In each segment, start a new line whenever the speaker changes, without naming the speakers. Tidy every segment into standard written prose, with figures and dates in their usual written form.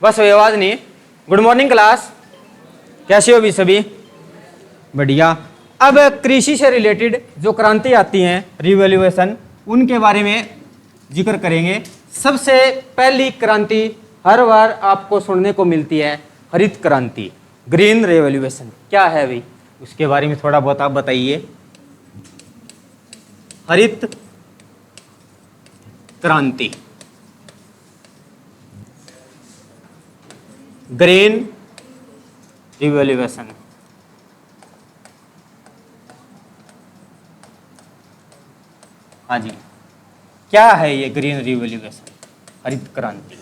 बस कोई आवाज नहीं। गुड मॉर्निंग क्लास, कैसे हो भी सभी? बढ़िया। अब कृषि से रिलेटेड जो क्रांति आती हैं, रिवॉल्यूशन, उनके बारे में जिक्र करेंगे। सबसे पहली क्रांति हर बार आपको सुनने को मिलती है, हरित क्रांति, ग्रीन रेवोल्यूशन। क्या है भाई, उसके बारे में थोड़ा बहुत आप बताइए। हरित क्रांति, ग्रीन रिवॉल्यूशन। हाँ जी, क्या है ये ग्रीन रिवॉल्यूशन, हरित क्रांति?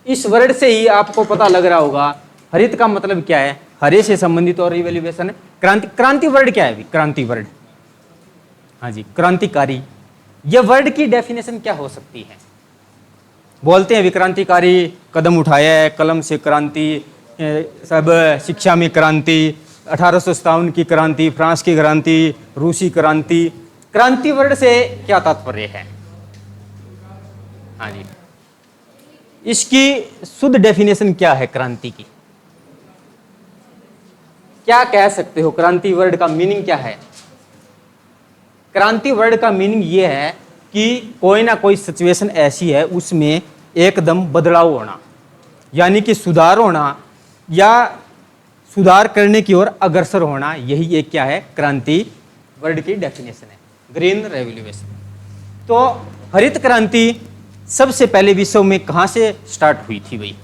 इस वर्ड से ही आपको पता लग रहा होगा हरित का मतलब क्या है, हरे से संबंधित, और रिवॉल्यूशन क्रांति। क्रांति वर्ड क्या है? क्रांति वर्ड, हाँ जी, क्रांतिकारी। ये वर्ड की डेफिनेशन क्या हो सकती है? बोलते हैं विक्रांतिकारी कदम उठाया है, कलम से क्रांति, सब शिक्षा में क्रांति, 1857 की क्रांति, फ्रांस की क्रांति, रूसी क्रांति। क्रांति वर्ड से क्या तात्पर्य है? हाँ जी, इसकी शुद्ध डेफिनेशन क्या है क्रांति की? क्या कह सकते हो क्रांति वर्ड का मीनिंग क्या है? क्रांति वर्ड का मीनिंग ये है कि कोई ना कोई सिचुएशन ऐसी है उसमें एकदम बदलाव होना, यानी कि सुधार होना या सुधार करने की ओर अग्रसर होना। यही एक क्या है, क्रांति वर्ड की डेफिनेशन है, ग्रीन रेवोल्यूशन। तो हरित क्रांति सबसे पहले विश्व में कहाँ से स्टार्ट हुई थी भाई?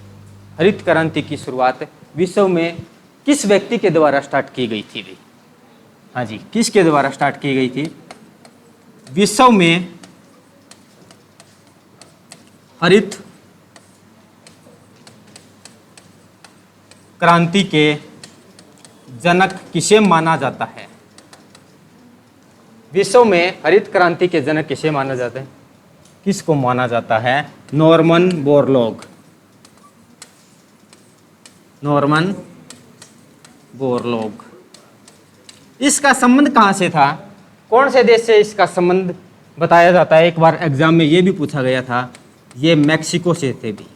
हरित क्रांति की शुरुआत विश्व में किस व्यक्ति के द्वारा स्टार्ट की गई थी भाई? हाँ जी, किसके द्वारा स्टार्ट की गई थी? विश्व में हरित क्रांति के जनक किसे माना जाता है? विश्व में हरित क्रांति के जनक किसे माना जाता है? किसको माना जाता है? Norman Borlaug. Norman Borlaug. इसका संबंध कहाँ से था? कौन से देश से इसका संबंध बताया जाता है? एक बार एग्जाम में ये भी पूछा गया था। ये मैक्सिको से थे भी,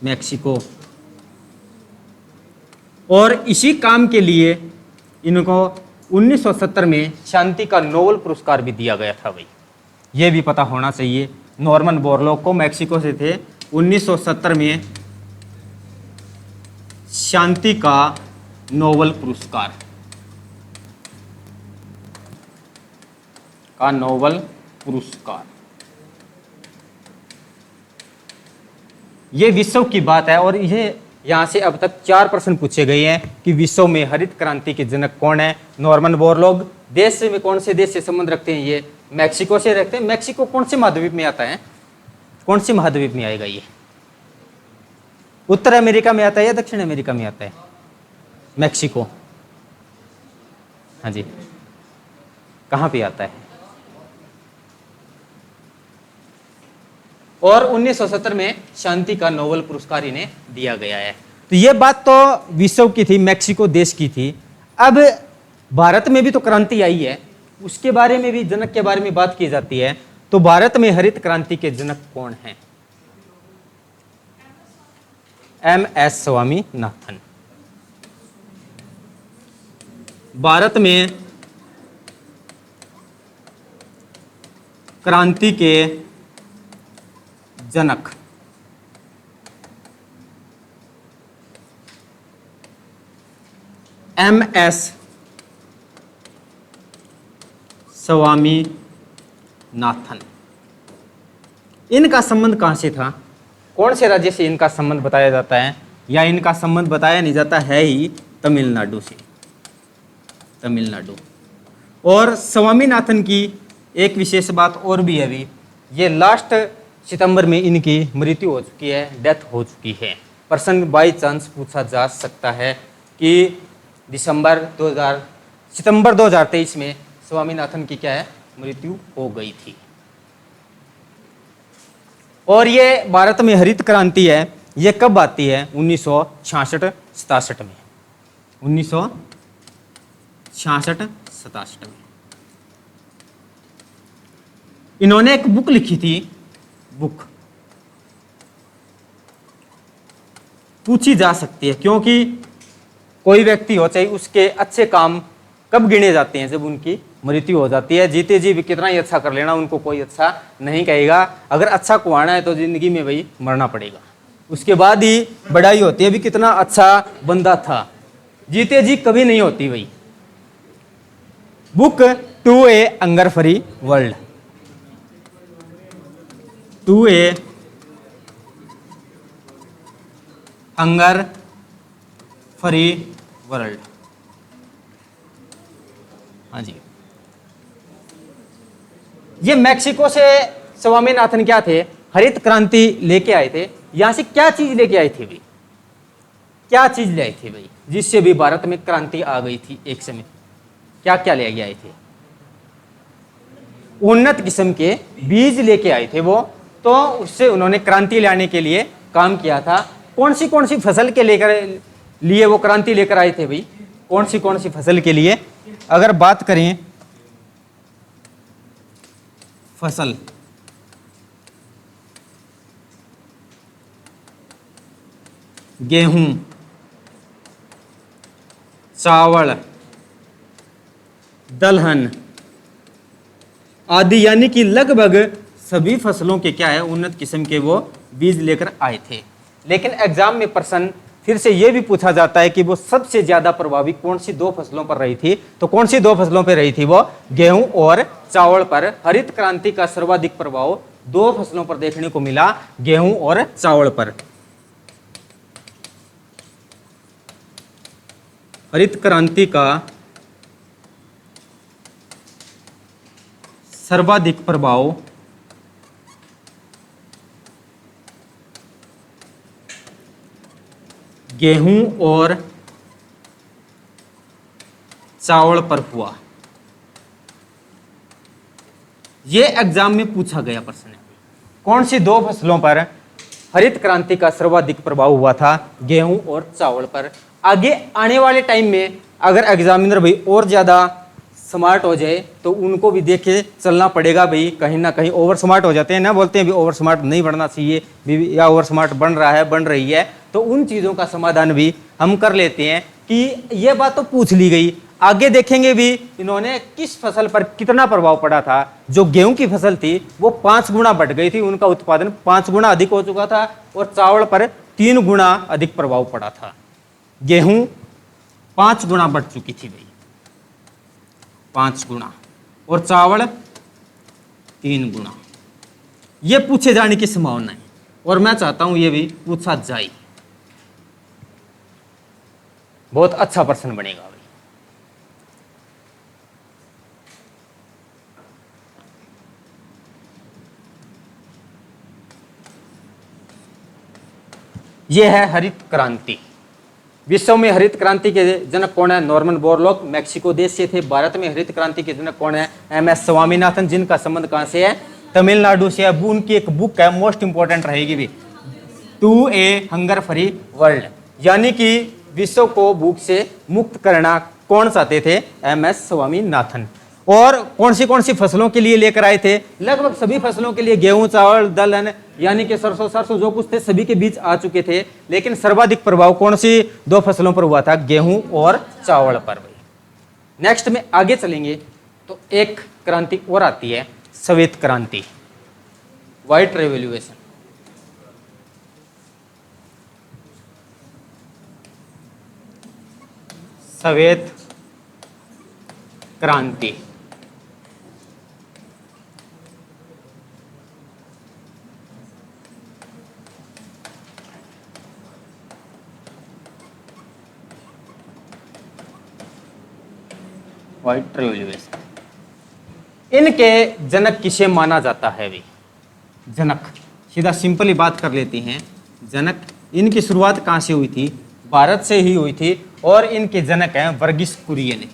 मैक्सिको। और इसी काम के लिए इनको 1970 में शांति का नोबेल पुरस्कार भी दिया गया था भाई, ये भी पता होना चाहिए। नॉर्मन बोरलॉग को मैक्सिको से थे, 1970 में शांति का नोबेल पुरस्कार का नोबेल पुरस्कार। ये विश्व की बात है। और ये यहाँ से अब तक 4 प्रश्न पूछे गए हैं कि विश्व में हरित क्रांति के जनक कौन है? Norman Borlaug. देश में कौन से देश से संबंध रखते हैं? ये मैक्सिको से रखते हैं। मैक्सिको कौन से महाद्वीप में आता है? कौन से महाद्वीप में आएगा ये? उत्तर अमेरिका में आता है या दक्षिण अमेरिका में आता है? मैक्सिको, हाँ जी, कहाँ पे आता है? और 1970 में शांति का नोबेल पुरस्कार इन्हें दिया गया है। तो ये बात तो विश्व की थी, मैक्सिको देश की थी। अब भारत में भी तो क्रांति आई है, उसके बारे में भी, जनक के बारे में बात की जाती है। तो भारत में हरित क्रांति के जनक कौन हैं? MS स्वामीनाथन। भारत में क्रांति के जनक MS स्वामीनाथन। इनका संबंध कहां से था? कौन से राज्य से इनका संबंध बताया जाता है? या इनका संबंध बताया नहीं जाता है ही तमिलनाडु से, तमिलनाडु। और स्वामीनाथन की एक विशेष बात और भी है अभी, ये लास्ट सितंबर में इनकी मृत्यु हो चुकी है, डेथ हो चुकी है। प्रश्न बाई चांस पूछा जा सकता है कि सितंबर 2023 में स्वामीनाथन की क्या है, मृत्यु हो गई थी। और ये भारत में हरित क्रांति है, ये कब आती है? 1966-67 में, 1966-67 में। इन्होंने एक बुक लिखी थी, बुक पूछी जा सकती है, क्योंकि कोई व्यक्ति हो चाहे उसके अच्छे काम कब गिने जाते हैं, जब उनकी मृत्यु हो जाती है। जीते जी भी कितना ही अच्छा कर लेना, उनको कोई अच्छा नहीं कहेगा। अगर अच्छा कुआना है तो जिंदगी में भाई मरना पड़ेगा, उसके बाद ही बढ़ाई होती है भी कितना अच्छा बंदा था। जीते जी कभी नहीं होती भाई। Book to a hunger free world, to a hunger free world. हाँ जी, ये मैक्सिको से स्वामीनाथन क्या थे, हरित क्रांति लेके आए थे। यहां से क्या चीज लेके आए थे भाई, क्या चीज ले आए थे भाई, जिससे भी भारत में क्रांति आ गई थी एक समय। क्या क्या ले आए थे, उन्नत किस्म के बीज लेके आए थे वो, तो उससे उन्होंने क्रांति लाने के लिए काम किया था। कौन सी फसल के लिए वो क्रांति लेकर आए थे भाई, कौन सी फसल के लिए? अगर बात करें फसल, गेहूं, चावल, दलहन आदि, यानी कि लगभग सभी फसलों के क्या है, उन्नत किस्म के वो बीज लेकर आए थे। लेकिन एग्जाम में प्रश्न फिर से ये भी पूछा जाता है कि वो सबसे ज्यादा प्रभावी कौन सी दो फसलों पर रही थी, तो कौन सी दो फसलों पर रही थी? वो गेहूं और चावल पर। हरित क्रांति का सर्वाधिक प्रभाव दो फसलों पर देखने को मिला, गेहूं और चावल पर। हरित क्रांति का सर्वाधिक प्रभाव गेहूं और चावल पर हुआ। यह एग्जाम में पूछा गया प्रश्न है, कौन सी दो फसलों पर हरित क्रांति का सर्वाधिक प्रभाव हुआ था? गेहूं और चावल पर। आगे आने वाले टाइम में अगर एग्जामिनर भाई और ज्यादा स्मार्ट हो जाए तो उनको भी देखे चलना पड़ेगा भाई। कहीं ना कहीं ओवर स्मार्ट हो जाते हैं ना, बोलते हैं भी ओवर स्मार्ट नहीं बनना चाहिए या ओवर स्मार्ट बन रहा है, बन रही है, तो उन चीज़ों का समाधान भी हम कर लेते हैं कि ये बात तो पूछ ली गई। आगे देखेंगे भी इन्होंने किस फसल पर कितना प्रभाव पड़ा था। जो गेहूं की फसल थी वो 5 गुना बढ़ गई थी, उनका उत्पादन 5 गुना अधिक हो चुका था, और चावल पर 3 गुना अधिक प्रभाव पड़ा था। गेहूं 5 गुना बढ़ चुकी थी भाई, 5 गुना, और चावल 3 गुना। ये पूछे जाने की संभावना है, और मैं चाहता हूं ये भी पूछा जाए। बहुत अच्छा प्रश्न बनेगा भाई। यह है हरित क्रांति। विश्व में हरित क्रांति के जनक कौन है? नॉर्मन बोरलॉग, मैक्सिको देश से थे। भारत में हरित क्रांति के जनक कौन है? एम.एस. स्वामीनाथन, जिनका संबंध कहां से है? तमिलनाडु से है। उनकी एक बुक है, मोस्ट इंपॉर्टेंट रहेगी भी, to a hunger free world, यानी कि विश्व को भूख से मुक्त करना कौन चाहते थे? एम.एस. स्वामीनाथन। और कौन सी फसलों के लिए लेकर आए थे? लगभग सभी फसलों के लिए, गेहूं, चावल, दलहन, यानी कि सरसों जो कुछ थे सभी के बीच आ चुके थे। लेकिन सर्वाधिक प्रभाव कौन सी दो फसलों पर हुआ था? गेहूं और चावल पर। नेक्स्ट में आगे चलेंगे तो एक क्रांति और आती है, श्वेत क्रांति, व्हाइट रेवोल्यूशन। श्वेत क्रांति। White revolution. इनके जनक किसे माना जाता है? भी जनक, सीधा सिंपली बात कर लेते हैं। जनक, इनकी शुरुआत कहां से हुई थी? भारत से ही हुई थी, और इनके जनक हैं वर्गीस कुरियन।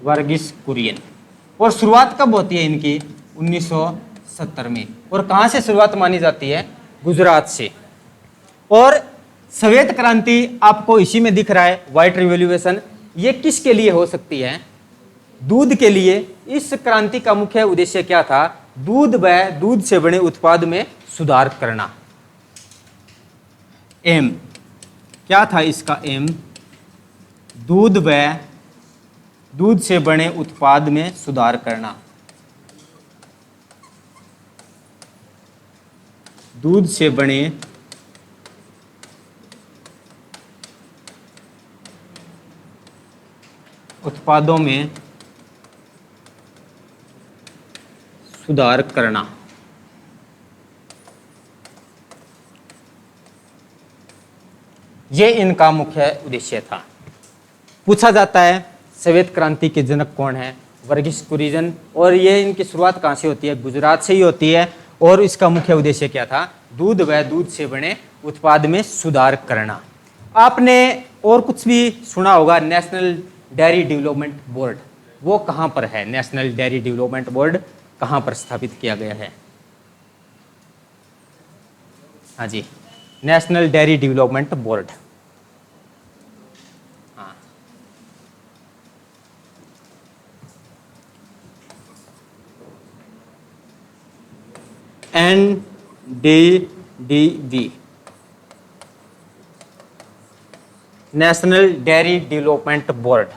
वर्गीस कुरियन। और शुरुआत कब होती है इनकी? 1970 में। और कहां से शुरुआत मानी जाती है? गुजरात से। और श्वेत क्रांति आपको इसी में दिख रहा है, व्हाइट रिवॉल्यूशन। ये किसके लिए हो सकती है? दूध के लिए इस क्रांति का मुख्य उद्देश्य क्या था? दूध व दूध से बने उत्पाद में सुधार करना। एम क्या था इसका? एम दूध व दूध से बने उत्पाद में सुधार करना। दूध से बने उत्पादों में सुधार करना। ये इनका मुख्य उद्देश्य था। पूछा जाता है श्वेत क्रांति के जनक कौन है? वर्गीस कुरियन। और ये इनकी शुरुआत कहाँ से होती है? गुजरात से ही होती है। और इसका मुख्य उद्देश्य क्या था? दूध व दूध से बने उत्पाद में सुधार करना। आपने और कुछ भी सुना होगा, नेशनल डेयरी डेवलपमेंट बोर्ड। वो कहाँ पर है? नेशनल डेयरी डेवलपमेंट बोर्ड कहाँ पर स्थापित किया गया है? हाँ जी, नेशनल डेयरी डेवलपमेंट बोर्ड। हाँ, NDDB, national dairy development board.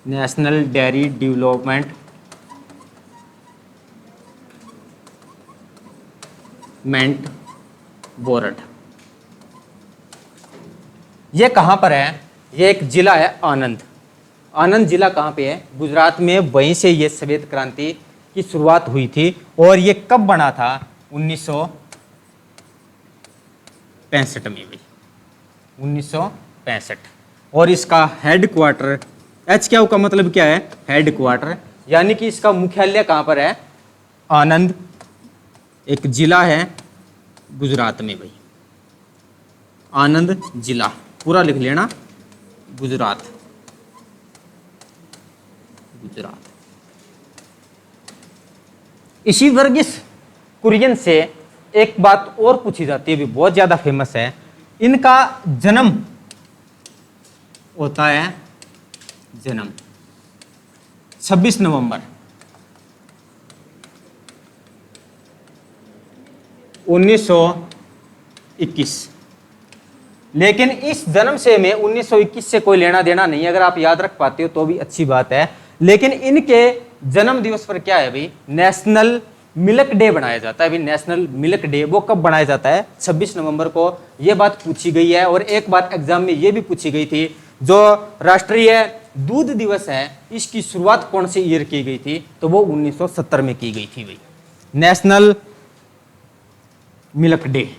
National dairy development board. ये कहाँ पर है? ये एक जिला है आनंद। आनंद जिला कहाँ पे है? गुजरात में। वहीं से ये श्वेत क्रांति की शुरुआत हुई थी। और ये कब बना था? 1965 में भी, 1965। और इसका हेड क्वार्टर, HQ का मतलब क्या है? Head quarter. यानी कि इसका मुख्यालय कहाँ पर है? आनंद, एक जिला है गुजरात में भाई। आनंद जिला पूरा लिख लेना, गुजरात। गुजरात। इसी वर्गीस कुरियन से एक बात और पूछी जाती है, भी बहुत ज्यादा फेमस है। इनका जन्म होता है, जन्म 26 नवंबर 1921। लेकिन इस जन्म से में 1921 से कोई लेना देना नहीं है। अगर आप याद रख पाते हो तो भी अच्छी बात है। लेकिन इनके जन्म दिवस पर क्या है भाई? नेशनल मिल्क डे बनाया जाता है। भाई नेशनल मिल्क डे वो कब बनाया जाता है? 26 नवंबर को। ये बात पूछी गई है। और एक बात एग्जाम में ये भी पूछी गई थी, जो राष्ट्रीय दूध दिवस है इसकी शुरुआत कौन से ईयर की गई थी? तो वो 1970 में की गई थी भाई, national milk day.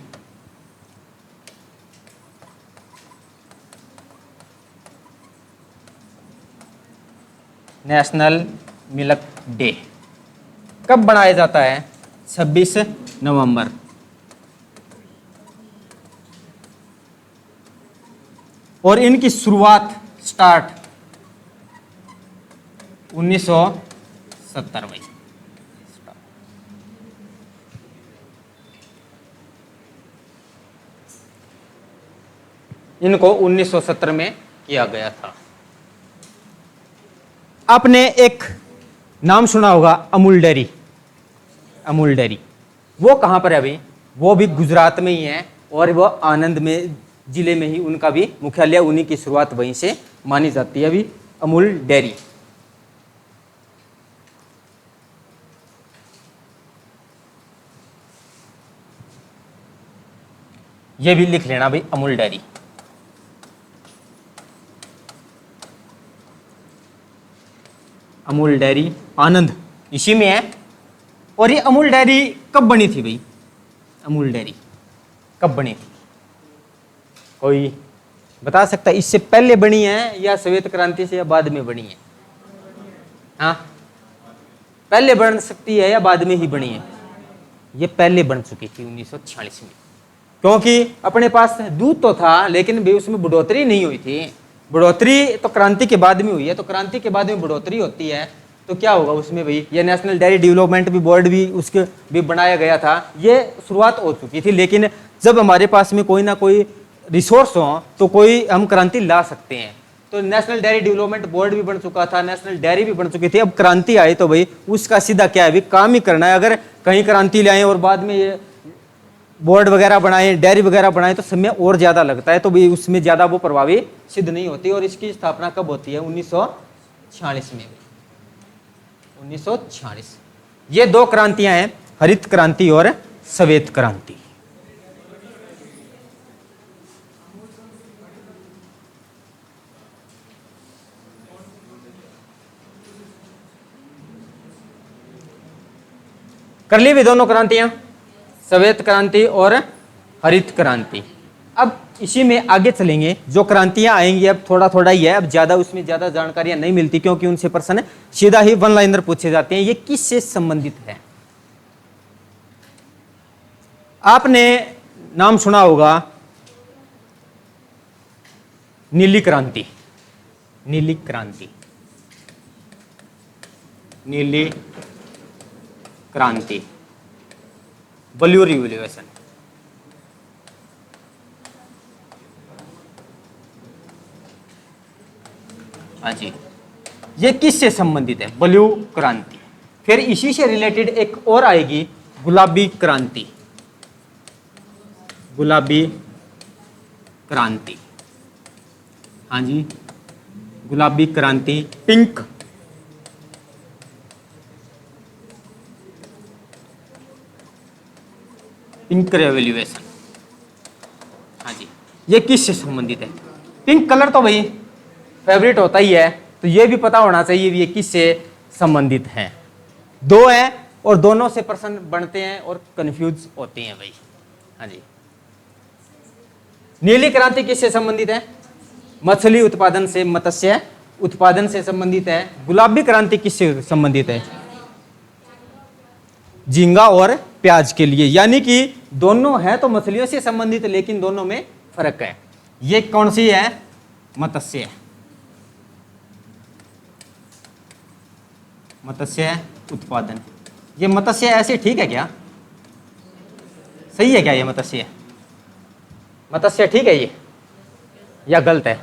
National milk day कब बनाया जाता है? 26 नवंबर। और इनकी शुरुआत स्टार्ट 1970 में। इनको 1970 में किया गया था। आपने एक नाम सुना होगा, अमूल डेयरी। अमूल डेयरी वो कहाँ पर है भाई? वो भी गुजरात में ही है। और वो आनंद में जिले में ही उनका भी मुख्यालय, उन्हीं की शुरुआत वहीं से मानी जाती है अभी, अमूल डेयरी। ये भी लिख लेना भाई, अमूल डेयरी। अमूल डेयरी आनंद इसी में है। और ये अमूल डेयरी कब बनी थी भाई? अमूल डेयरी कब बनी थी? कोई बता सकता है? इससे पहले बनी है या श्वेत क्रांति से या बाद में बनी है? हाँ, पहले बन सकती है या बाद में ही बनी है? ये पहले बन चुकी थी 1946 में। क्योंकि अपने पास दूध तो था लेकिन भी उसमें बढ़ोतरी नहीं हुई थी। बढ़ोतरी तो क्रांति के बाद में हुई है। तो क्रांति के बाद में बढ़ोतरी होती है तो क्या होगा उसमें भाई, ये नेशनल डेयरी डेवलपमेंट भी बोर्ड भी उसके भी बनाया गया था, ये शुरुआत हो चुकी थी, लेकिन जब हमारे पास में कोई ना कोई रिसोर्स हो तो कोई हम क्रांति ला सकते हैं। तो नेशनल डेयरी डेवलपमेंट बोर्ड भी बन चुका था, नेशनल डेयरी भी बन चुकी थी। अब क्रांति आई तो भाई उसका सीधा क्या है, अभी काम ही करना है। अगर कहीं क्रांति लाए और बाद में ये बोर्ड वगैरह बनाए, डेयरी वगैरह बनाए, तो समय और ज्यादा लगता है, तो भाई उसमें ज्यादा वो प्रभावी सिद्ध नहीं होती। और इसकी स्थापना कब होती है? 1946 में। 1946। ये दो क्रांतियां हैं, हरित क्रांति और श्वेत क्रांति। कर ली भी दोनों क्रांतियां, श्वेत क्रांति और हरित क्रांति। अब इसी में आगे चलेंगे, जो क्रांतियां आएंगी अब थोड़ा थोड़ा ही है, अब ज्यादा उसमें ज्यादा जानकारियां नहीं मिलती, क्योंकि उनसे प्रश्न सीधा ही वन लाइनर पूछे जाते हैं। ये किससे संबंधित है? आपने नाम सुना होगा नीली क्रांति। नीली क्रांति, नीली क्रांति, ब्लू रिवॉल्यूशन। हाँ जी, ये किससे संबंधित है? ब्लू क्रांति। फिर इसी से रिलेटेड एक और आएगी, गुलाबी क्रांति। गुलाबी क्रांति, हाँ जी, गुलाबी क्रांति, पिंक पिंक रेवोल्यूशन। हाँ जी, ये किससे संबंधित है? पिंक कलर तो भाई फेवरेट होता ही है, तो ये भी पता होना चाहिए ये किससे संबंधित है। दो है और दोनों से प्रश्न बनते हैं और कंफ्यूज होते हैं भाई। हाँ जी, नीली क्रांति किससे संबंधित है? मछली उत्पादन से, मत्स्य उत्पादन से संबंधित है। गुलाबी क्रांति किससे संबंधित है? झींगा और प्याज के लिए, यानी कि दोनों है तो मछलियों से संबंधित, लेकिन दोनों में फर्क है। ये कौन सी है? मत्स्य, मत्स्य उत्पादन। ये मत्स्य ऐसे ठीक है क्या? सही है क्या ये मत्स्य? मत्स्य ठीक है ये या गलत है?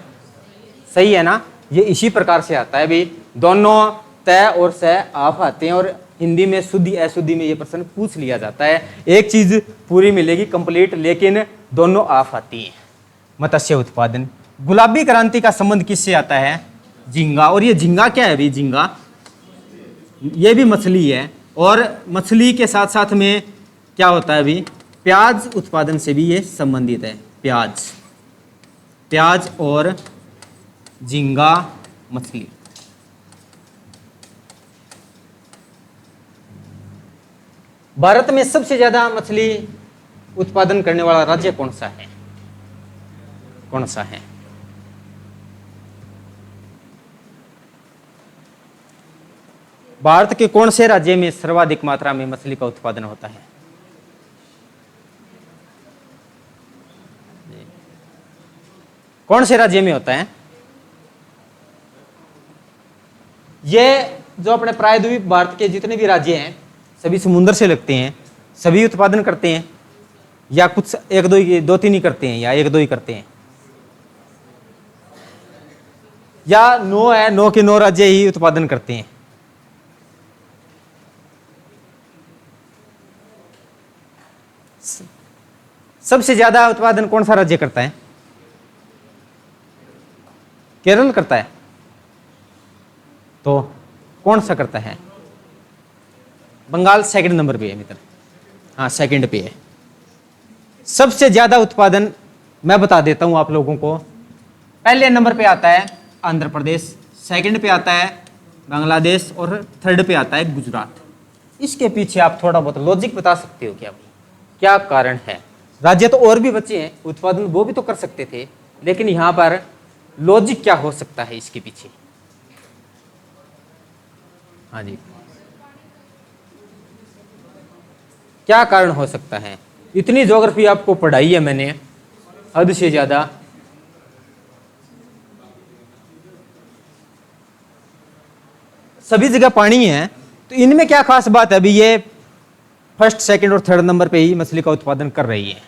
सही है ना? ये इसी प्रकार से आता है भाई, दोनों तय और स आप आते हैं, और हिंदी में शुद्धि अशुद्धि में ये प्रश्न पूछ लिया जाता है। एक चीज पूरी मिलेगी कंप्लीट, लेकिन दोनों आप आती हैं। मत्स्य उत्पादन। गुलाबी क्रांति का संबंध किससे आता है? झींगा। और ये झींगा क्या है भाई? झींगा ये भी मछली है, और मछली के साथ साथ में क्या होता है अभी? प्याज उत्पादन से भी ये संबंधित है। प्याज, प्याज और झींगा मछली। भारत में सबसे ज्यादा मछली उत्पादन करने वाला राज्य कौन सा है? कौन सा है? भारत के कौन से राज्य में सर्वाधिक मात्रा में मछली का उत्पादन होता है? कौन से राज्य में होता है? ये जो अपने प्रायद्वीप भारत के जितने भी राज्य हैं सभी समुद्र से लगते हैं, सभी उत्पादन करते हैं, या कुछ एक दो ही, दो तीन ही करते हैं, या एक दो ही करते हैं, या 9 है, 9 के 9 राज्य ही उत्पादन करते हैं? सबसे ज्यादा उत्पादन कौन सा राज्य करता है? केरल करता है। तो कौन सा करता है? बंगाल सेकंड नंबर पे है मित्र। हाँ, सेकंड पे है। सबसे ज्यादा उत्पादन मैं बता देता हूं आप लोगों को। पहले नंबर पे आता है आंध्र प्रदेश, सेकंड पे आता है बांग्लादेश, और थर्ड पे आता है गुजरात। इसके पीछे आप थोड़ा बहुत लॉजिक बता सकते हो क्या भाई? क्या कारण है? राज्य तो और भी बचे हैं, उत्पादन वो भी तो कर सकते थे, लेकिन यहां पर लॉजिक क्या हो सकता है इसके पीछे? हाँ जी, क्या कारण हो सकता है? इतनी ज्योग्राफी आपको पढ़ाई है मैंने हद से ज्यादा। सभी जगह पानी है, तो इनमें क्या खास बात है? अभी ये फर्स्ट, सेकंड और थर्ड नंबर पे ही मछली का उत्पादन कर रही है।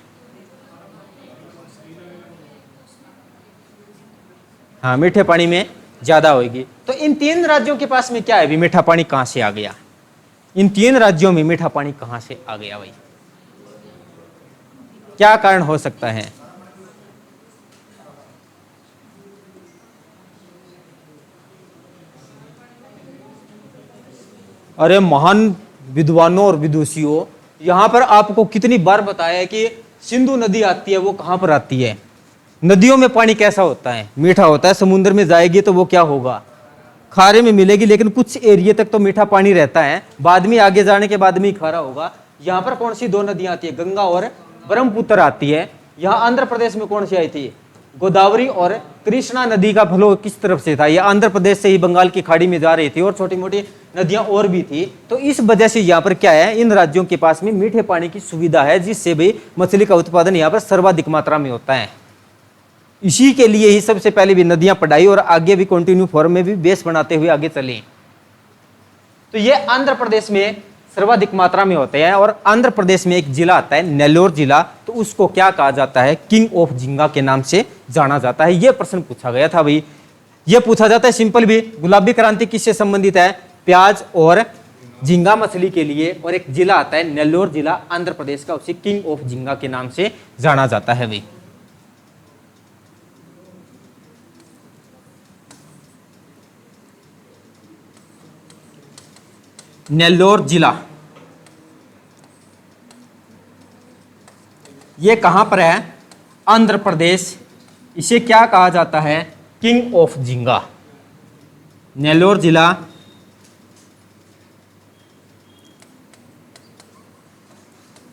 हाँ, मीठे पानी में ज्यादा होगी। तो इन 3 राज्यों के पास में क्या है? अभी मीठा पानी कहां से आ गया? इन 3 राज्यों में मीठा पानी कहां से आ गया भाई? क्या कारण हो सकता है? अरे महान विद्वानों और विदुषियों, यहां पर आपको कितनी बार बताया है कि सिंधु नदी आती है, वो कहां पर आती है? नदियों में पानी कैसा होता है? मीठा होता है। समुद्र में जाएगी तो वो क्या होगा? खारे में मिलेगी, लेकिन कुछ एरिया तक तो मीठा पानी रहता है, बाद में आगे जाने के बाद में ही खारा होगा। यहाँ पर कौन सी 2 नदियां आती है? गंगा और ब्रह्मपुत्र आती है। यहाँ आंध्र प्रदेश में कौन सी आई थी? गोदावरी और कृष्णा नदी का फ्लो किस तरफ से था? ये आंध्र प्रदेश से ही बंगाल की खाड़ी में जा रही थी, और छोटी मोटी नदियां और भी थी। तो इस वजह से यहाँ पर क्या है? इन राज्यों के पास में मीठे पानी की सुविधा है, जिससे भी मछली का उत्पादन यहाँ पर सर्वाधिक मात्रा में होता है। इसी के लिए ही सबसे पहले भी नदियां पढ़ाई, और आगे भी कंटिन्यू फॉर्म में भी बेस बनाते हुए आगे चले। तो ये आंध्र प्रदेश में सर्वाधिक मात्रा में होते हैं। और आंध्र प्रदेश में एक जिला आता है नेल्लोर जिला, तो उसको क्या कहा जाता है? किंग ऑफ झींगा के नाम से जाना जाता है। यह प्रश्न पूछा गया था भाई। यह पूछा जाता है सिंपल भी, गुलाबी क्रांति किससे संबंधित है? प्याज और झींगा मछली के लिए। और एक जिला आता है नेल्लोर जिला आंध्र प्रदेश का, उसे किंग ऑफ झींगा के नाम से जाना जाता है भाई। नेल्लोर जिला ये कहां पर है? आंध्र प्रदेश। इसे क्या कहा जाता है? किंग ऑफ झींगा। नेल्लोर जिला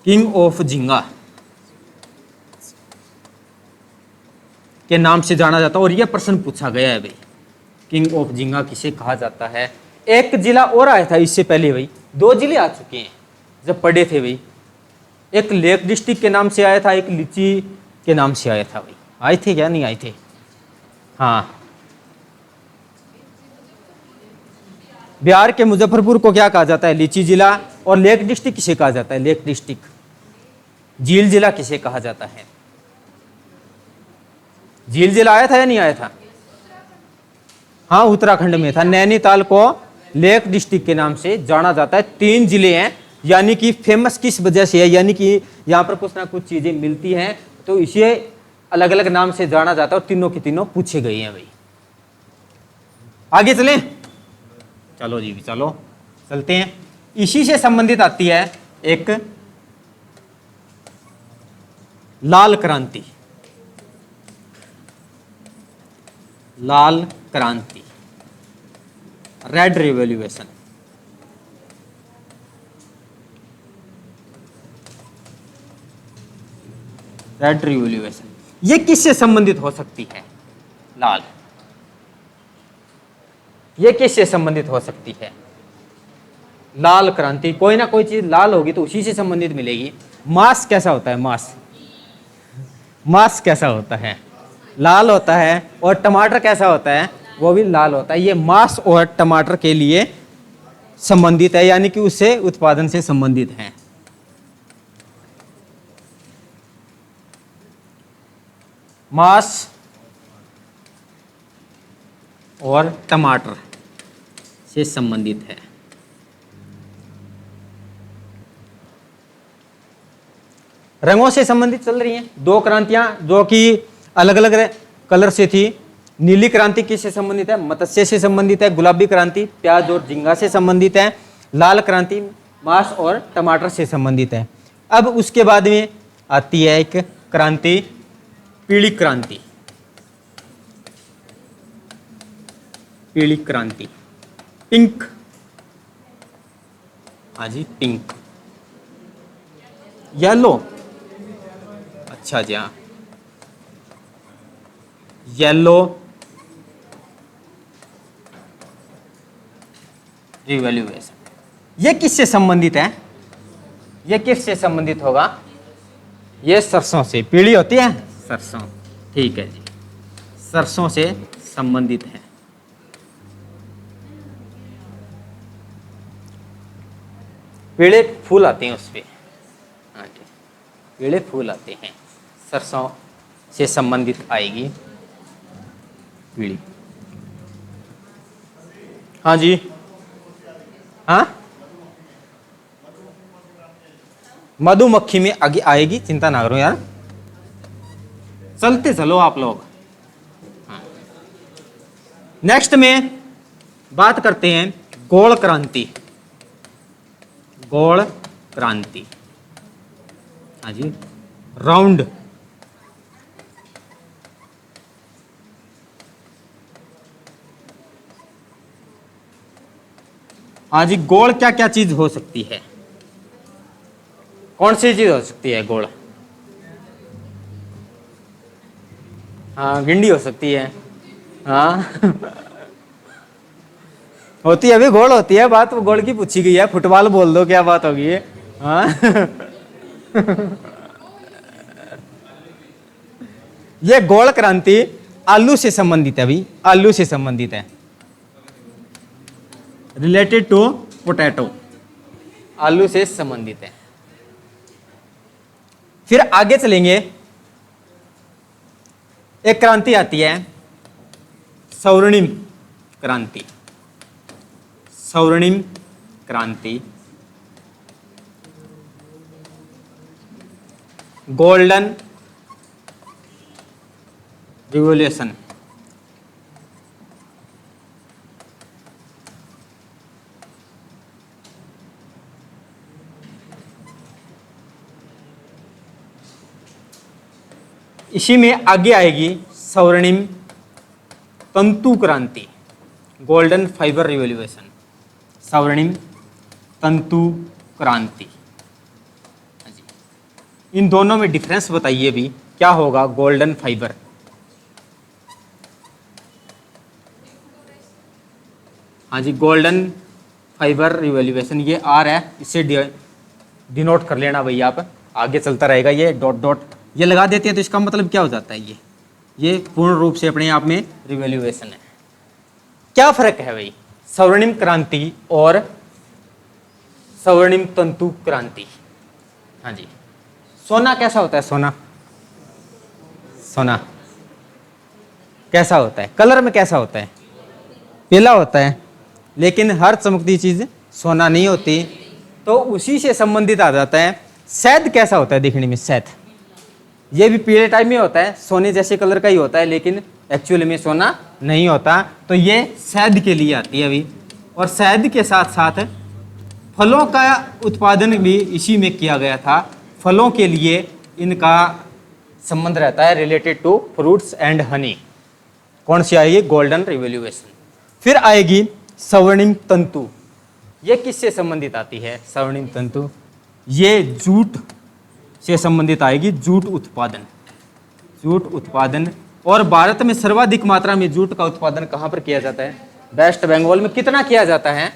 किंग ऑफ झींगा के नाम से जाना जाता है। और यह प्रश्न पूछा गया है भाई, किंग ऑफ झींगा किसे कहा जाता है? एक जिला और आया था इससे पहले भाई, 2 जिले आ चुके हैं जब पढ़े थे भाई। एक लेक डिस्ट्रिक्ट के नाम से आया था, एक लीची के नाम से आया था भाई। आए थे क्या? नहीं आए थे? हाँ, बिहार के मुजफ्फरपुर को क्या कहा जाता है? लीची जिला। और लेक डिस्ट्रिक्ट किसे कहा जाता है? Lake district. झील जिला किसे कहा जाता है? झील जिला आया था या नहीं आया था? हाँ, उत्तराखंड में था। नैनीताल को लेक डिस्ट्रिक्ट के नाम से जाना जाता है। 3 जिले हैं, यानी कि फेमस किस वजह से है? यानी कि यहाँ पर कुछ ना कुछ चीजें मिलती हैं, तो इसे अलग अलग नाम से जाना जाता है। और तीनों की तीनों पूछे गए हैं भाई। आगे चलें? चलो जी, चलो चलते हैं। इसी से संबंधित आती है एक लाल क्रांति। लाल क्रांति, रेड रिवॉल्यूशन। रेड रिवॉल्यूशन ये किससे संबंधित हो सकती है? लाल, ये किससे संबंधित हो सकती है? लाल क्रांति, कोई ना कोई चीज लाल होगी तो उसी से संबंधित मिलेगी। मांस कैसा होता है? मांस कैसा होता है? लाल होता है। और टमाटर कैसा होता है? वो भी लाल होता है। ये मांस और टमाटर के लिए संबंधित है, यानी कि उससे उत्पादन से संबंधित है। मांस और टमाटर से संबंधित है। रंगों से संबंधित चल रही हैं 2 क्रांतियां, जो कि अलग अलग कलर से थी। नीली क्रांति किससे संबंधित है? मत्स्य से संबंधित है। गुलाबी क्रांति प्याज और झींगा से संबंधित है। लाल क्रांति मांस और टमाटर से संबंधित है। अब उसके बाद में आती है एक क्रांति, पीली क्रांति। पीली क्रांति, पिंक। हाँ जी, पिंक। येलो, अच्छा जी हाँ, येलो रिवॉल्यूशन। ये किससे संबंधित है? ये किससे संबंधित होगा? ये सरसों से। पीली होती है सरसों, ठीक है जी, सरसों से संबंधित है। पीले फूल आते हैं उस पे। हाँ जी, पीले फूल आते हैं, सरसों से संबंधित आएगी पीली। हाँ जी, हाँ मधुमक्खी में आगे आएगी, चिंता ना करो यार, चलते चलो आप लोग। नेक्स्ट में बात करते हैं गोल क्रांति। गोल क्रांति, हाँ जी, राउंड। हाँ जी, गोल क्या क्या चीज हो सकती है? कौन सी चीज हो सकती है गोल? हाँ गिंडी हो सकती है। हाँ होती है, अभी गोल होती है, बात गोल की पूछी गई है, फुटबॉल बोल दो क्या बात होगी। हाँ ये गोल क्रांति आलू से संबंधित है, अभी आलू से संबंधित है, रिलेटेड टू पोटैटो, आलू से संबंधित है। फिर आगे चलेंगे, एक क्रांति आती है स्वर्णिम क्रांति। स्वर्णिम क्रांति, गोल्डन रिवॉल्यूशन। इसी में आगे आएगी स्वर्णिम तंतु क्रांति, गोल्डन फाइबर रिवॉल्यूशन, स्वर्णिम तंतु क्रांति। इन दोनों में डिफरेंस बताइए भी, क्या होगा गोल्डन फाइबर? हाँ जी, गोल्डन फाइबर रिवॉल्यूशन, ये आर है, इसे डिनोट कर लेना भैया आप, आगे चलता रहेगा ये डॉट डॉट, ये लगा देते हैं तो इसका मतलब क्या हो जाता है, ये पूर्ण रूप से अपने आप में रिवॉल्यूशन है। क्या फर्क है भाई स्वर्णिम क्रांति और स्वर्णिम तंतु क्रांति? हाँ जी, सोना कैसा होता है? सोना, सोना कैसा होता है? कलर में कैसा होता है? पीला होता है, लेकिन हर चमकती चीज सोना नहीं होती, तो उसी से संबंधित आ जाता है। शहद कैसा होता है देखने में? शहद, ये भी पीले टाइप में होता है, सोने जैसे कलर का ही होता है, लेकिन एक्चुअली में सोना नहीं होता, तो ये शहद के लिए आती है अभी। और शहद के साथ साथ फलों का उत्पादन भी इसी में किया गया था, फलों के लिए इनका संबंध रहता है, related to fruits and honey. कौन सी आएगी? Golden revolution. फिर आएगी स्वर्णिम तंतु, ये किससे संबंधित आती है? स्वर्णिम तंतु ये जूट से संबंधित आएगी, जूट उत्पादन, जूट उत्पादन। और भारत में सर्वाधिक मात्रा में जूट का उत्पादन कहाँ पर किया जाता है? वेस्ट बंगाल में। कितना किया जाता है?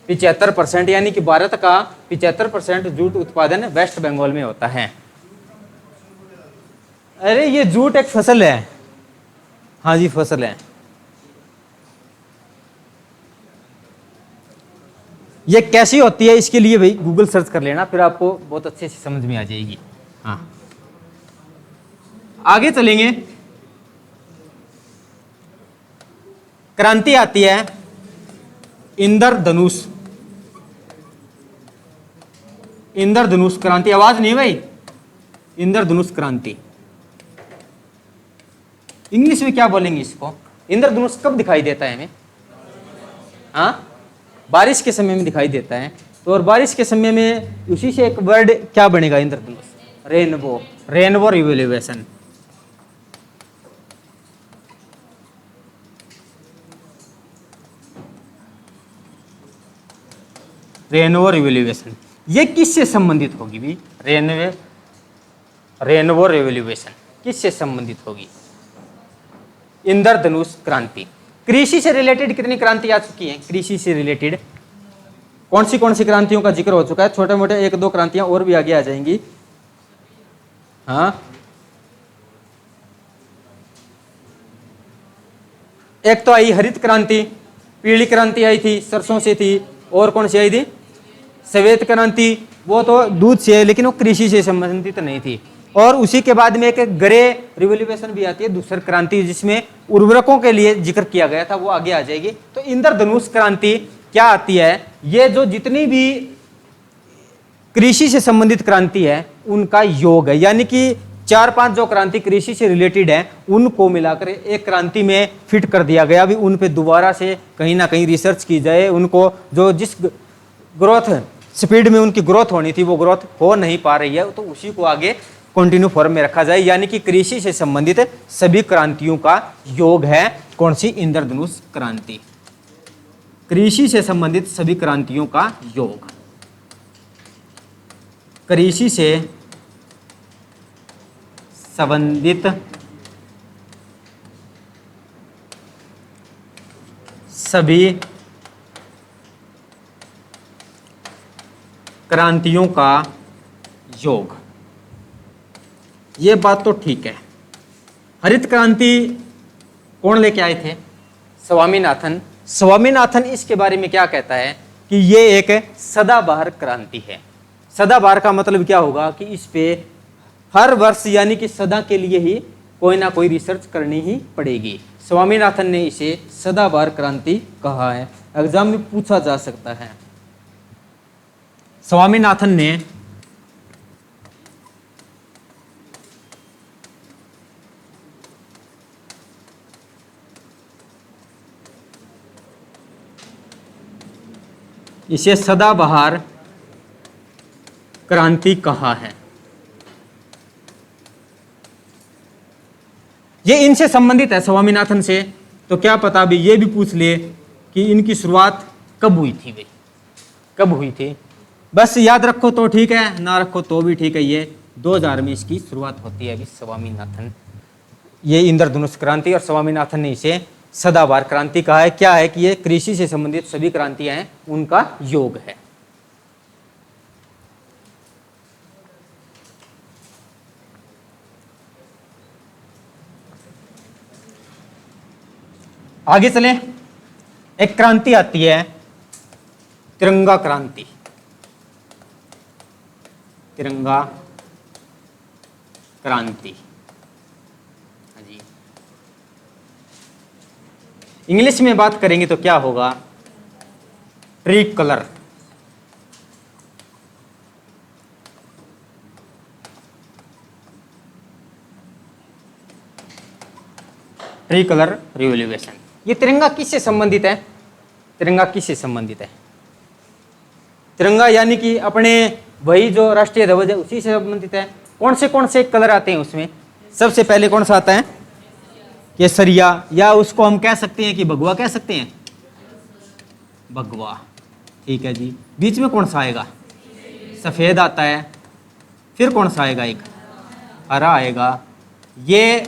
75%, यानी कि भारत का 75% जूट उत्पादन वेस्ट बंगाल में होता है। अरे ये जूट एक फसल है, हाँ जी फसल है। ये कैसी होती है इसके लिए भाई गूगल सर्च कर लेना, फिर आपको बहुत अच्छे से समझ में आ जाएगी। हाँ आगे चलेंगे, क्रांति आती है इंद्रधनुष, इंद्रधनुष क्रांति। आवाज नहीं भाई, इंद्रधनुष क्रांति। इंग्लिश में क्या बोलेंगे इसको? इंद्रधनुष कब दिखाई देता है हमें? हाँ बारिश के समय में दिखाई देता है, तो और बारिश के समय में उसी से एक वर्ड क्या बनेगा? इंद्रधनुष, rainbow, rainbow revolution. Rainbow revolution ये किससे संबंधित होगी भी? रेनबो रिवॉल्यूशन किससे संबंधित होगी? इंद्रधनुष क्रांति। कृषि से रिलेटेड कितनी क्रांति आ चुकी है? कृषि से रिलेटेड कौन सी क्रांतियों का जिक्र हो चुका है? छोटे मोटे 1-2 क्रांतियां और भी आगे आ जाएंगी। हाँ एक तो आई हरित क्रांति, पीली क्रांति आई थी, सरसों से थी, और कौन सी आई थी? श्वेत क्रांति वो तो दूध से, लेकिन वो कृषि से संबंधित नहीं थी। और उसी के बाद में एक ग्रे रिवोल्यूशन भी आती है, धूसर क्रांति, जिसमें उर्वरकों के लिए जिक्र किया गया था, वो आगे आ जाएगी। तो इंद्रधनुष क्रांति क्या आती है, ये जो जितनी भी कृषि से संबंधित क्रांति है उनका योग है, यानी कि 4-5 जो क्रांति कृषि से रिलेटेड है उनको मिलाकर एक क्रांति में फिट कर दिया गया। अभी उन पे दोबारा से कहीं ना कहीं रिसर्च की जाए, उनको जो जिस ग्रोथ स्पीड में उनकी ग्रोथ होनी थी वो ग्रोथ हो नहीं पा रही है, तो उसी को आगे कंटिन्यू फॉर्म में रखा जाए। यानी कि कृषि से संबंधित सभी क्रांतियों का योग है कौन सी, इंद्रधनुष क्रांति। कृषि से संबंधित सभी क्रांतियों का योग, कृषि से संबंधित सभी क्रांतियों का योग, ये बात तो ठीक है। हरित क्रांति कौन लेके आए थे, स्वामीनाथन। स्वामीनाथन इसके बारे में क्या कहता है कि ये एक सदाबहार क्रांति है। सदाबहार का मतलब क्या होगा कि इस पे हर वर्ष यानी कि सदा के लिए ही कोई ना कोई रिसर्च करनी ही पड़ेगी। स्वामीनाथन ने इसे सदाबहार क्रांति कहा है, एग्जाम में पूछा जा सकता है। स्वामीनाथन ने इसे सदाबहार क्रांति कहा है। ये इनसे संबंधित है स्वामीनाथन से, तो क्या पता भी ये भी पूछ ले कि इनकी शुरुआत कब हुई थी, वे कब हुई थी। बस याद रखो तो ठीक है, ना रखो तो भी ठीक है। ये 2000 में इसकी शुरुआत होती है अभी स्वामीनाथन, ये इंद्रधनुष क्रांति, और स्वामीनाथन ने इसे सदाबहार क्रांति कहा है। क्या है कि ये कृषि से संबंधित सभी क्रांतियां हैं उनका योग है। आगे चले, एक क्रांति आती है तिरंगा क्रांति। तिरंगा क्रांति, हाँ जी। इंग्लिश में बात करेंगे तो क्या होगा, tree colour. Tree colour revolution. ये तिरंगा किससे संबंधित है, तिरंगा किससे संबंधित है, तिरंगा यानी कि अपने वही जो राष्ट्रीय ध्वज है उसी से संबंधित है। कौन से कलर आते हैं उसमें, सबसे पहले कौन सा आता है, केसरिया, या उसको हम कह सकते हैं कि भगवा कह सकते हैं, भगवा, ठीक है जी। बीच में कौन सा आएगा, सफेद आता है। फिर कौन सा आएगा, एक हरा आएगा। ये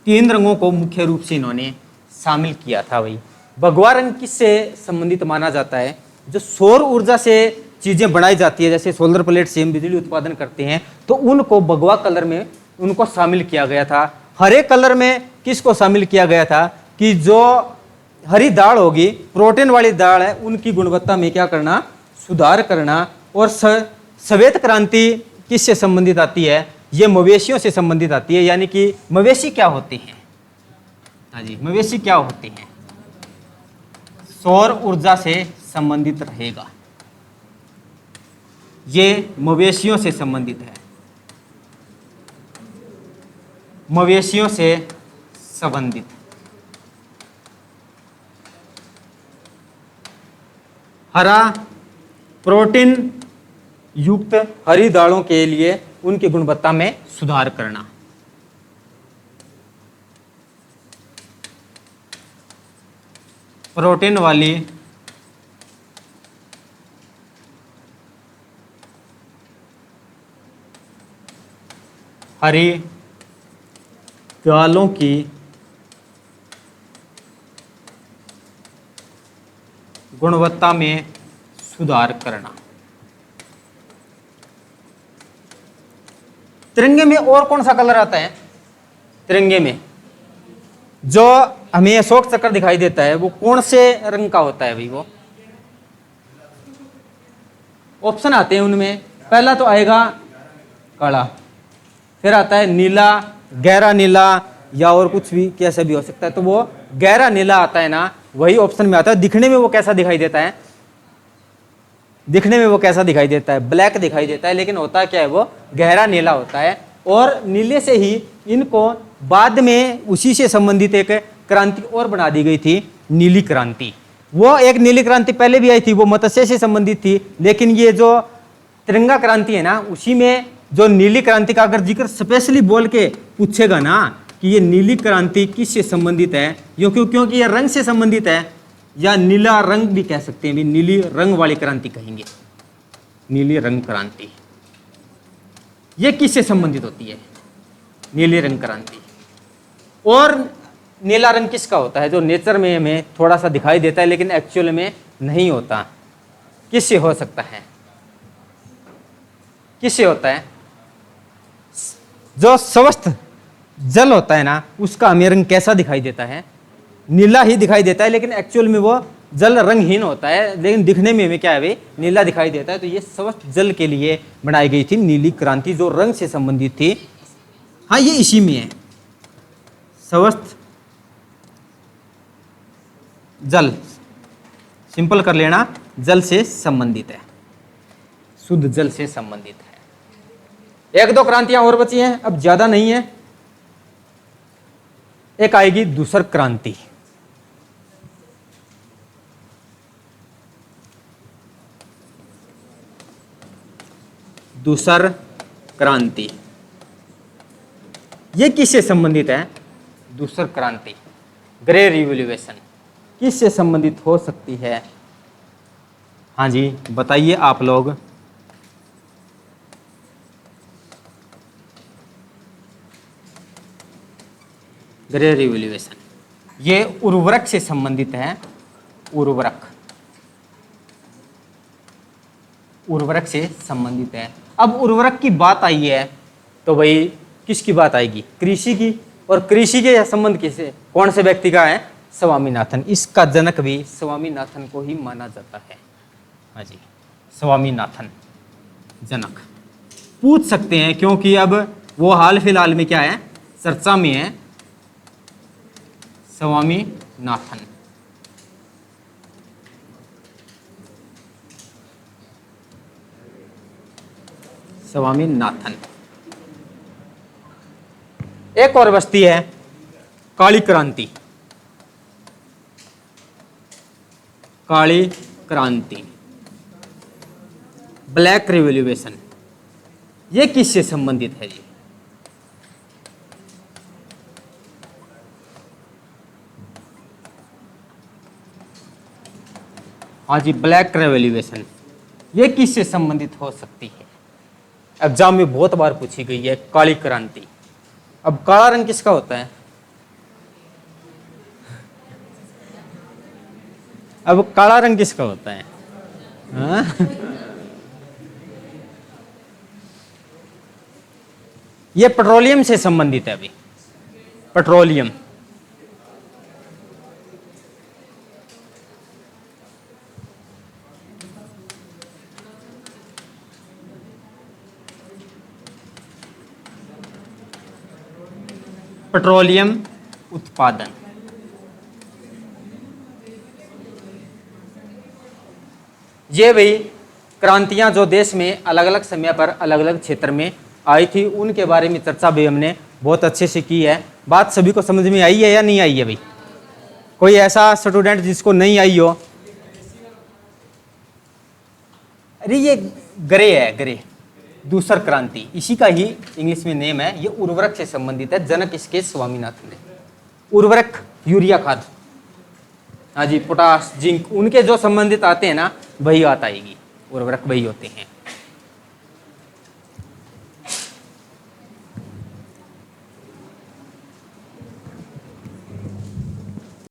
3 रंगों को मुख्य रूप से इन्होंने शामिल किया था। भाई भगवा रंग किससे संबंधित माना जाता है, जो सौर ऊर्जा से चीजें बनाई जाती है, जैसे सोलर प्लेट से हम बिजली उत्पादन करते हैं, तो उनको भगवा कलर में उनको शामिल किया गया था। हरे कलर में किसको शामिल किया गया था कि जो हरी दाल होगी, प्रोटीन वाली दाल है, उनकी गुणवत्ता में क्या करना, सुधार करना। और श्वेत क्रांति किससे संबंधित आती है, ये मवेशियों से संबंधित आती है। यानी कि मवेशी क्या होते हैं, हाँ जी, मवेशी क्या होते हैं, सौर ऊर्जा से संबंधित रहेगा, ये मवेशियों से संबंधित है, मवेशियों से संबंधित। हरा प्रोटीन युक्त हरी दालों के लिए उनकी गुणवत्ता में सुधार करना। प्रोटीन वाली हरी दालों की गुणवत्ता में सुधार करना। तिरंगे में और कौन सा कलर आता है, तिरंगे में जो हमें अशोक चक्र दिखाई देता है वो कौन से रंग का होता है भाई, वो ऑप्शन आते हैं उनमें, पहला तो आएगा काला, फिर आता है नीला, गहरा नीला, या और कुछ भी कैसा भी हो सकता है। तो वो गहरा नीला आता है ना, वही ऑप्शन में आता है। दिखने में वो कैसा दिखाई देता है, दिखने में वो कैसा दिखाई देता है, ब्लैक दिखाई देता है, लेकिन होता क्या है, वो गहरा नीला होता है। और नीले से ही इनको बाद में उसी से संबंधित एक क्रांति और बना दी गई थी, नीली क्रांति। वो एक नीली क्रांति पहले भी आई थी, वो मत्स्य से संबंधित थी, लेकिन ये जो तिरंगा क्रांति है ना, उसी में जो नीली क्रांति का अगर जिक्र स्पेशली बोल के पूछेगा ना कि ये नीली क्रांति किससे संबंधित है, क्योंकि ये रंग से संबंधित है, या नीला रंग भी कह सकते हैं, भी नीली रंग वाली क्रांति कहेंगे, नीली रंग क्रांति। ये किससे संबंधित होती है, नीली रंग क्रांति। और नीला रंग किसका होता है, जो नेचर में हमें थोड़ा सा दिखाई देता है लेकिन एक्चुअल में नहीं होता, किससे हो सकता है, किससे होता है, जो स्वस्थ जल होता है ना, उसका हमें रंग कैसा दिखाई देता है, नीला ही दिखाई देता है, लेकिन एक्चुअल में वो जल रंगहीन होता है, लेकिन दिखने में हमें क्या है, वे नीला दिखाई देता है। तो ये स्वस्थ जल के लिए बनाई गई थी नीली क्रांति, जो रंग से संबंधित थी। हाँ, ये इसी में है, स्वस्थ जल, सिंपल कर लेना, जल से संबंधित है, शुद्ध जल से संबंधित है। एक दो क्रांतियां और बची हैं, अब ज्यादा नहीं है। एक आएगी दूसर क्रांति। दूसर क्रांति ये किससे संबंधित है, दूसर क्रांति, ग्रे रिवोल्यूशन किससे संबंधित हो सकती है? हाँ जी, बताइए आप लोग। ग्रे रिवोल्यूशन ये उर्वरक से संबंधित है, उर्वरक, उर्वरक से संबंधित है। अब उर्वरक की बात आई है तो भाई किसकी बात आएगी, कृषि की। और कृषि के संबंध किसे, कौन से व्यक्ति का है, स्वामीनाथन। इसका जनक भी स्वामीनाथन को ही माना जाता है। हाँ जी, स्वामीनाथन जनक पूछ सकते हैं, क्योंकि अब वो हाल फिलहाल में क्या है, चर्चा में है, स्वामीनाथन। स्वामीनाथन। एक और बस्ती है काली क्रांति, काली क्रांति, ब्लैक रिवोल्यूशन। ये किससे संबंधित है जी? हाँ जी, ब्लैक रेवोल्यूशन ये किससे संबंधित हो सकती है? एग्जाम में बहुत बार पूछी गई है काली क्रांति। अब काला रंग किसका होता है? अब काला रंग किसका होता है? हाँ? ये पेट्रोलियम से संबंधित है। अभी पेट्रोलियम, पेट्रोलियम उत्पादन। ये वही क्रांतियां जो देश में अलग अलग समय पर अलग अलग क्षेत्र में आई थी, उनके बारे में चर्चा भी हमने बहुत अच्छे से की है। बात सभी को समझ में आई है या नहीं आई है भाई? कोई ऐसा स्टूडेंट जिसको नहीं आई हो? अरे ये ग्रे है, ग्रे, दूसर क्रांति, इसी का ही इंग्लिश में नेम है। ये उर्वरक से संबंधित है, जनक इसके स्वामीनाथन है। उर्वरक यूरिया खाद, हाँ जी, पोटास, जिंक, उनके जो संबंधित आते हैं ना, वही बात आएगी, उर्वरक वही होते हैं।